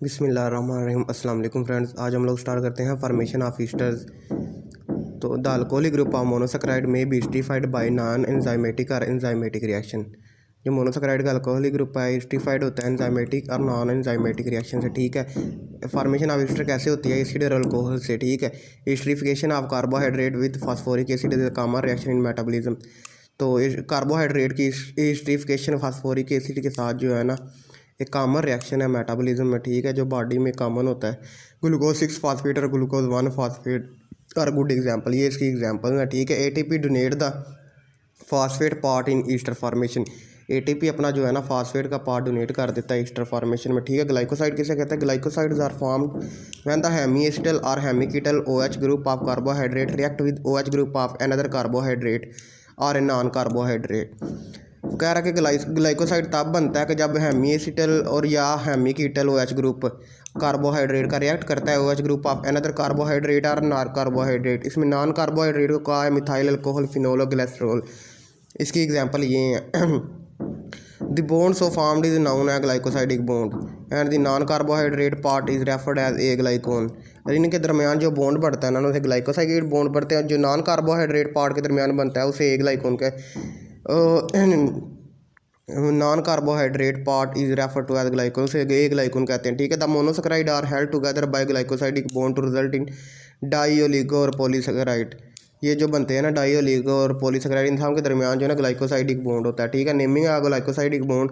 बिस्मिल्लाहिर्रहमानिर्रहीम अस्सलाम वालेकुम फ्रेंड्स। आज हम लोग स्टार्ट करते हैं फॉर्मेशन ऑफ ईस्टर्स। तो the alcoholic group of monosaccharide में बी स्टीफाइड बाय नॉन एंजाइमेटिक और एंजाइमेटिक रिएक्शन। जो मोनोसेकेराइड का अल्कोहलिक ग्रुप है स्टीफाइड होता है एंजाइमेटिक और नॉन एंजाइमेटिक रिएक्शन से। ठीक है, फॉर्मेशन ऑफ ईस्टर कैसे होती है? एसिड और अल्कोहल से। ठीक है, esterification of carbohydrate with phosphoric acid is a common reaction in metabolism. तो कार्बोहाइड्रेट की एस्टरिफिकेशन फास्फोरिक एसिड के साथ जो है ना एक कॉमन रिएक्शन है मेटाबॉलिज्म में। ठीक है, जो बॉडी में कॉमन होता है। ग्लूकोज 6 फास्फेट और ग्लूकोज 1 फास्फेट और गुड एग्जांपल, ये इसकी एग्जांपल है। ठीक है, ATP donate the phosphate part in Easter formation. ATP अपना जो है ना फास्फेट का पार्ट डोनेट कर देता है ईस्टर फॉर्मेशन में। ठीक है, ग्लाइकोसाइड किसे कहते हैं? Glycosides are formed when the hemiacetal और hemiketal OH group of carbohydrate react with OH group of another carbohydrate और ए नॉन कार्बोहाइड्रेट। कह रहा है कि ग्लाइकोसाइड तब बनता है कि जब हेमीएसिटल और या हेमीकीटल OH ग्रुप कार्बोहाइड्रेट का रिएक्ट करता है OH group of another carbohydrate और नॉन कार्बोहाइड्रेट। इसमें नॉन कार्बोहाइड्रेट को कहा है मिथाइल अल्कोहल फिनोल और ग्लिसरॉल। इसकी एग्जांपल ये है the bond so formed is known है glycosidic bond and the non carbohydrate part is referred as aglycone. इनके दरमियान जो बॉन्ड बढ़ता है ना उसे ग्लाइकोसाइड बॉन्ड बढ़ते हैं। जो नॉन कार्बोहाइड्रेट पार्ट के दरमियान बनता है उसे ए ग्लाइकोन का non carbohydrate part is refer to as glycone, से ए ग्लाइकोन कहते हैं। ठीक है, the monosaccharide are held together by glycosidic bond to result in di oligo और पॉलीसेकेराइड। ये जो बनते हैं ना डाई ओलिगो और पॉलीसेकेराइड, इन के दरमियान जो है ना ग्लाइकोसाइडिक बॉन्ड होता है। ठीक है, naming of glycosidic bond,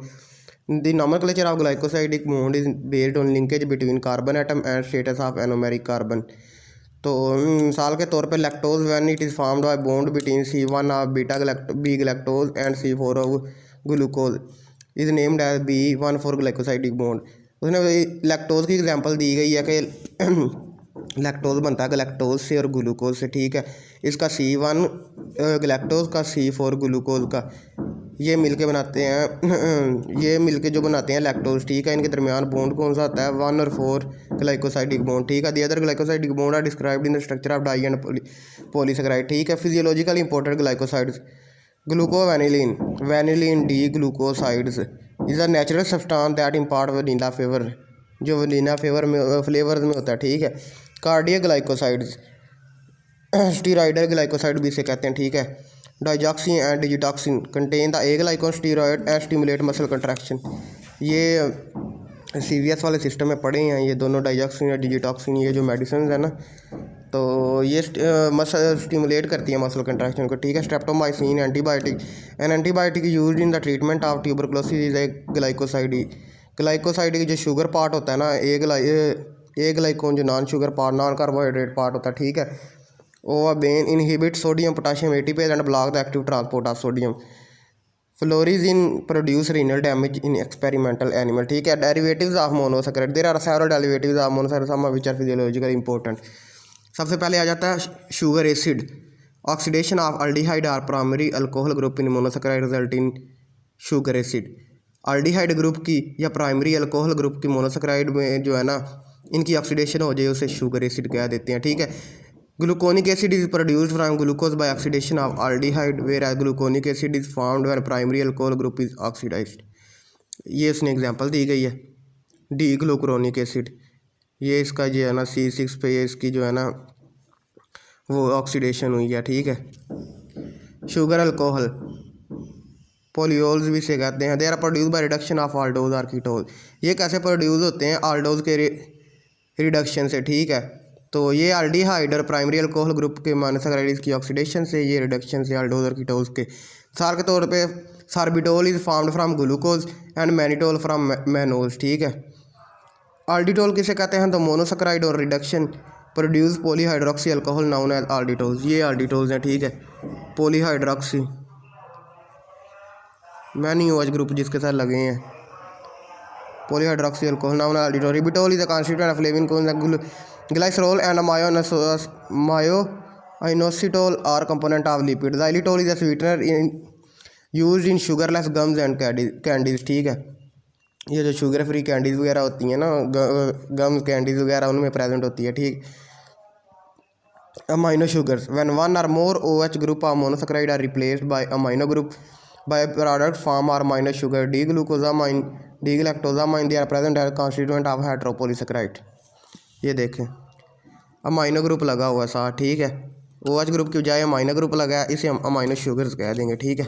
the nomenclature of glycosidic bond is based on linkage between carbon atom and status of anomeric carbon. तो मिसाल के तौर पे lactose when it is formed by bond between C1 of B galactose and C4 of glucose is named as B14 glycosidic bond. उसने lactose की example दी गई है कि लैक्टोज बनता है गैलेक्टोज से और ग्लूकोज से। ठीक है, इसका C1 गैलेक्टोज का C4 ग्लूकोज का, ये मिलके बनाते हैं ये मिलके जो बनाते हैं लैक्टोज। ठीक है, इनके दरमियान बॉन्ड कौन सा होता है? 1 और 4 ग्लाइकोसाइडिक बॉन्ड। ठीक है, the other glycosidic bond are described in the structure of di and polysaccharide. ठीक है, physiologically important glycosides glucovanillin vanillin D glucosides is a natural substance that impart vanilla flavour, जो वनीला फ्लेवर्स में होता है। ठीक है, कार्डियक ग्लाइकोसाइड्स स्टीरॉयडल ग्लाइकोसाइड भी इसे कहते हैं। ठीक है, digoxin and digitoxin contain the A ग्लाइकोन steroid and stimulate muscle contraction. ये CVS वाले सिस्टम में पढ़े हैं ये दोनों, डाइजॉक्सिन या डिजिटॉक्सिन, ये जो मेडिसिन है ना तो ये मसल स्टिमुलेट करती है मसल कंट्रैक्शन को। ठीक है, streptomycin antibiotic an antibiotic used in the treatment of tuberculosis is a glycoside. Glycoside की जो शुगर पार्ट होता है ना ए ग्लाइकोन, जो non sugar part non carbohydrate part होता है। ठीक है, ouabain inhibit sodium potassium ATPase and block the active transport of sodium. Phlorizin produce renal damage in experimental animal. ठीक है, derivatives of monosaccharide, there are several derivatives of monosaccharide some which are physiologically important. सबसे पहले आ जाता है sugar acid. Oxidation of aldehyde और primary alcohol group in monosaccharide result in sugar acid. Aldehyde group की या प्राइमरी अल्कोहल ग्रुप की monosaccharide में जो है ना इनकी ऑक्सीडेशन हो जाए उसे शुगर एसिड कह देते हैं। ठीक है, gluconic acid is produced from glucose by oxidation of aldehyde whereas gluconic acid is formed when primary alcohol group is oxidized. ये इसने एग्जांपल दी गई है। डी ग्लूकोनिक एसिड, ये इसका जो है ना C6 पे इसकी जो है ना वो ऑक्सीडेशन हुई है। ठीक है, शुगर अल्कोहल पोलियोल्स भी से कहते हैं। They are produce by reduction of aldose और कीटोज। ये कैसे प्रोड्यूस होते हैं? आल्डोज के रिडक्शन से। ठीक है, तो ये अल्डिहाइड और प्राइमरी अल्कोहल ग्रुप के मोनोसेकेराइड्स की ऑक्सीडेशन से, ये रिडक्शन से आल्डोज और कीटोज के। सार के तौर पे sorbitol is formed from glucose and mannitol from mannose. ठीक है, आल्डिटोल किसे कहते हैं? तो मोनोसेकेराइड और reduction produce polyhydroxy alcohol known as alditols. ये आल्डिटोज हैं। ठीक है, पॉलीहाइड्रोक्सी मैनी OH ग्रुप जिसके साथ लगे हैं polyhydroxy alcohol known alditol. Ribitol is a constituent of flavin कौन glycerol and myoinositol are component of lipid. xylitol is a sweetener used in sugarless gums and candies. ठीक है, ये जो sugar free candies वगैरह होती हैं ना गम्स कैंडीज़ वगैरह उनमें प्रेजेंट होती है। ठीक, अमाइनो शुगर्स व्हेन वन और more OH group of monosaccharide are replaced by amino group by product form are minus sugar D glucosamine D galactosamine they are present as constituent of heteropolysaccharide. ये देखें amino group लगा हुआ है साथ, ठीक है। OH group की बजाय अमाइनो ग्रुप लगा है, इसे हम अमाइनो शुगर्स कह देंगे, ठीक है।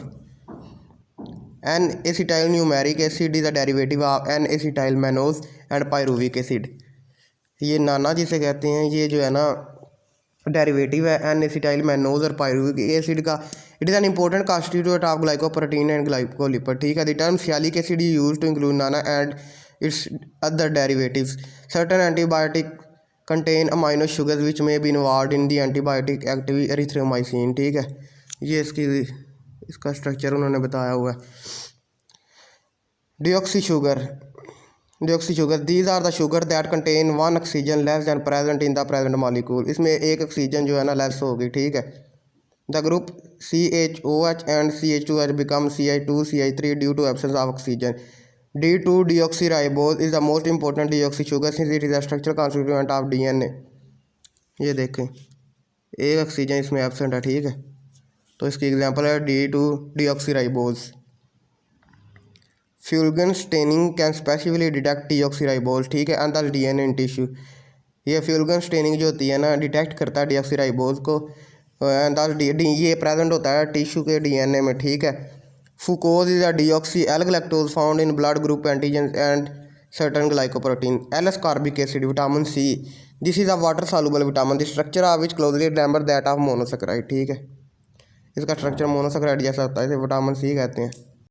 N acetyl neuraminic acid is a derivative of N acetyl mannose and pyruvic acid. ये नाना जिसे कहते हैं, ये जो है ना डेरिवेटिव है एन एसिटाइल मैनोज और पायरुविक एसिड का। It is an important constituent of glycoprotein and glycolipid, ठीक है। The term sialic acid is used to include NANA and its other derivatives. Certain antibiotic contain amino sugars which may be involved in the antibiotic active erythromycin, ठीक है। ये इसका structure उन्होंने बताया हुआ है। Deoxy sugar these are the sugar that contain one oxygen less then present in the present molecule. इसमें एक ऑक्सीजन जो है ना लेस होगी, ठीक है। The group CHOH and CH2H become CH2CH3 due to absence of oxygen. D2 deoxyribose is the most important deoxy sugar since it is a structural constituent of DNA। ये देखें एक ऑक्सीजन इसमें एब्सेंट है, ठीक है। तो इसकी एग्जांपल है D2 deoxyribose। Feulgen staining can specifically detect deoxyribose, ठीक है, and the DNA in tissue. ये फ्यूलगन स्टेनिंग जो होती है ना डिटेक्ट करता है डीऑक्सीराइबोज को, एंड ये प्रेजेंट होता है टिश्यू के DNA में, ठीक है। Fucose is a deoxy L galactose found in blood group antigen and certain glycoprotein. L ascorbic acid vitamin C this is a water soluble vitamin the structure of which closely resemble that of monosaccharide, ठीक है। इसका structure monosaccharide जैसा होता है, इसे vitamin C कहते हैं।